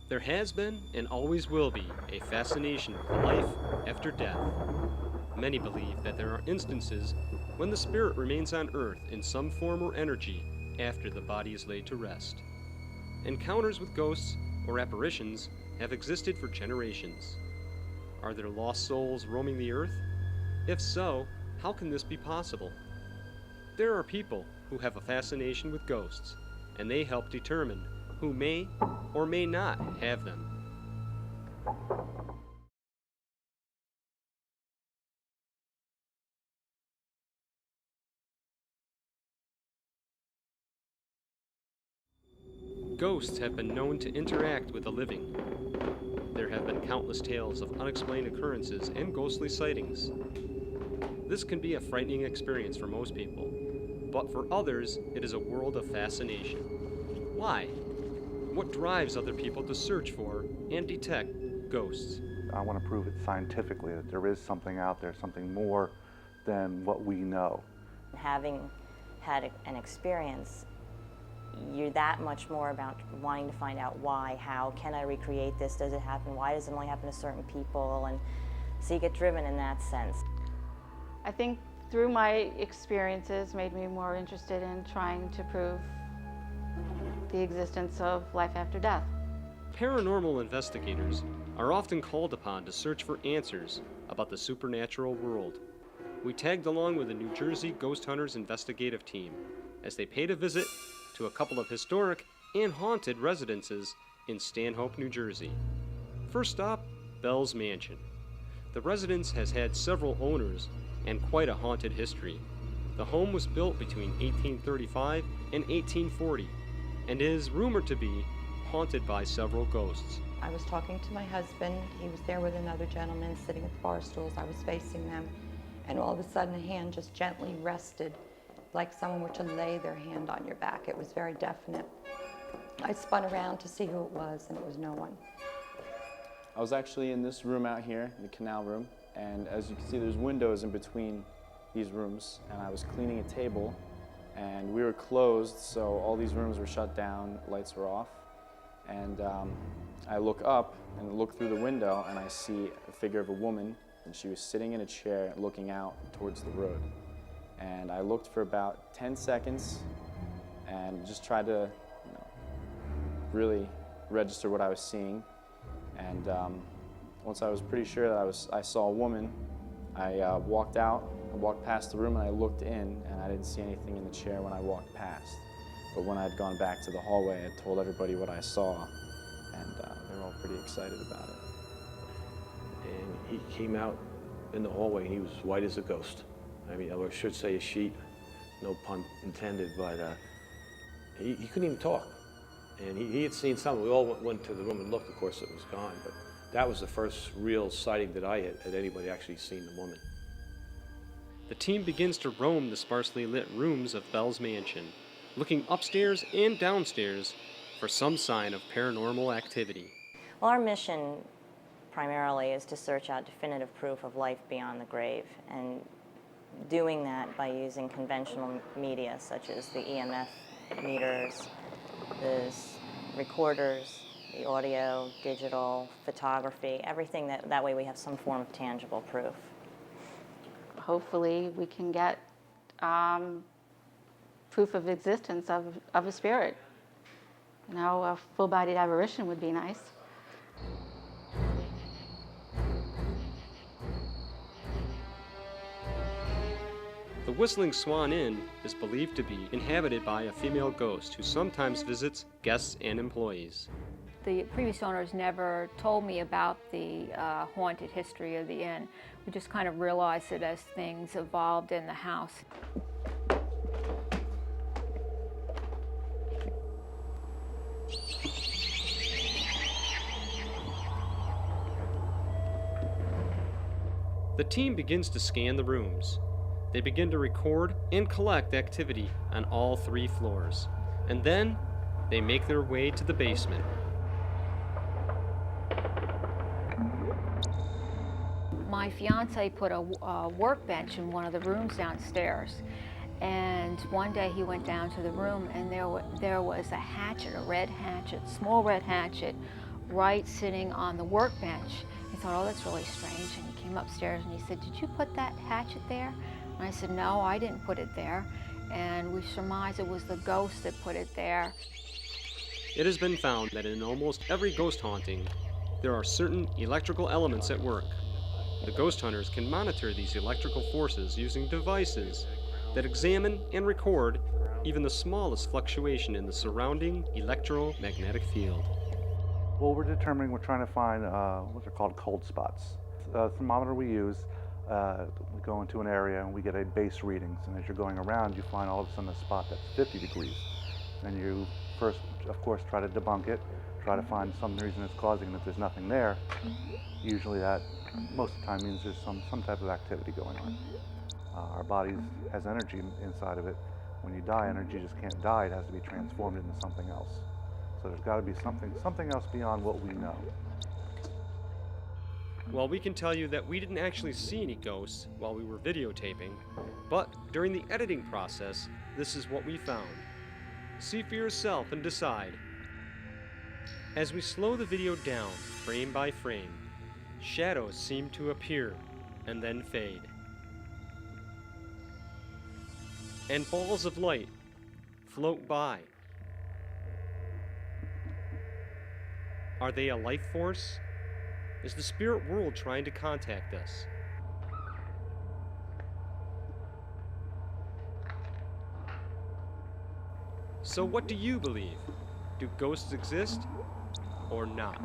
There has been and always will be a fascination with life after death. Many believe that there are instances when the spirit remains on Earth in some form or energy after the body is laid to rest. Encounters with ghosts or apparitions have existed for generations. Are there lost souls roaming the Earth? If so, how can this be possible? There are people who have a fascination with ghosts, and they help determine who may or may not have them. Ghosts have been known to interact with the living. There have been countless tales of unexplained occurrences and ghostly sightings. This can be a frightening experience for most people, but for others, it is a world of fascination. Why? What drives other people to search for and detect ghosts? I want to prove it scientifically that there is something out there, something more than what we know. Having had an experience, you're that much more about wanting to find out why, how, can I recreate this, does it happen, why does it only happen to certain people, and so you get driven in that sense. I think through my experiences made me more interested in trying to prove the existence of life after death. Paranormal investigators are often called upon to search for answers about the supernatural world. We tagged along with the New Jersey Ghost Hunters investigative team as they paid a visit to a couple of historic and haunted residences in Stanhope, New Jersey. First stop, Bell's Mansion. The residence has had several owners and quite a haunted history. The home was built between 1835 and 1840 and is rumored to be haunted by several ghosts. I was talking to my husband. He was there with another gentleman sitting at the bar stools. I was facing them, and all of a sudden a hand just gently rested, like someone were to lay their hand on your back. It was very definite. I spun around to see who it was, and it was no one. I was actually in this room out here, the canal room, and as you can see, there's windows in between these rooms, and I was cleaning a table, and we were closed, so all these rooms were shut down, lights were off, and I look up and look through the window, and I see a figure of a woman, and she was sitting in a chair looking out towards the road. And I looked for about 10 seconds and just tried to, really register what I was seeing. And once I was pretty sure that I saw a woman, I walked out, I walked past the room, and I looked in, and I didn't see anything in the chair when I walked past. But when I'd gone back to the hallway, I told everybody what I saw, and they were all pretty excited about it. And he came out in the hallway, and he was white as a ghost. I mean, I should say a sheet, no pun intended, but he couldn't even talk. And he had seen something. We all went to the room and looked. Of course, it was gone, but that was the first real sighting that I had anybody actually seen the woman. The team begins to roam the sparsely lit rooms of Bell's Mansion, looking upstairs and downstairs for some sign of paranormal activity. Well, our mission primarily is to search out definitive proof of life beyond the grave, and doing that by using conventional media such as the EMF meters, the recorders, the audio, digital, photography, everything that way we have some form of tangible proof. Hopefully we can get proof of existence of a spirit. A full-bodied apparition would be nice. The Whistling Swan Inn is believed to be inhabited by a female ghost who sometimes visits guests and employees. The previous owners never told me about the haunted history of the inn. We just kind of realized it as things evolved in the house. The team begins to scan the rooms. They begin to record and collect activity on all 3 floors, and then they make their way to the basement. My fiance put a workbench in one of the rooms downstairs, and one day he went down to the room and there was a hatchet, a red hatchet, small red hatchet, right sitting on the workbench. He thought, oh, that's really strange. And he came upstairs and he said, did you put that hatchet there? And I said, no, I didn't put it there. And we surmised it was the ghost that put it there. It has been found that in almost every ghost haunting, there are certain electrical elements at work. The ghost hunters can monitor these electrical forces using devices that examine and record even the smallest fluctuation in the surrounding electromagnetic field. Well, we're trying to find what are called cold spots. The thermometer we use, we go into an area and we get a base readings, and as you're going around, you find all of a sudden a spot that's 50 degrees. And you first, of course, try to debunk it, try to find some reason it's causing it. If there's nothing there, usually that, most of the time, means there's some type of activity going on. Our body has energy inside of it. When you die, energy just can't die. It has to be transformed into something else. So there's got to be something else beyond what we know. Well, we can tell you that we didn't actually see any ghosts while we were videotaping, but during the editing process, this is what we found. See for yourself and decide. As we slow the video down, frame by frame, shadows seem to appear and then fade. And balls of light float by. Are they a life force? Is the spirit world trying to contact us? So what do you believe? Do ghosts exist or not?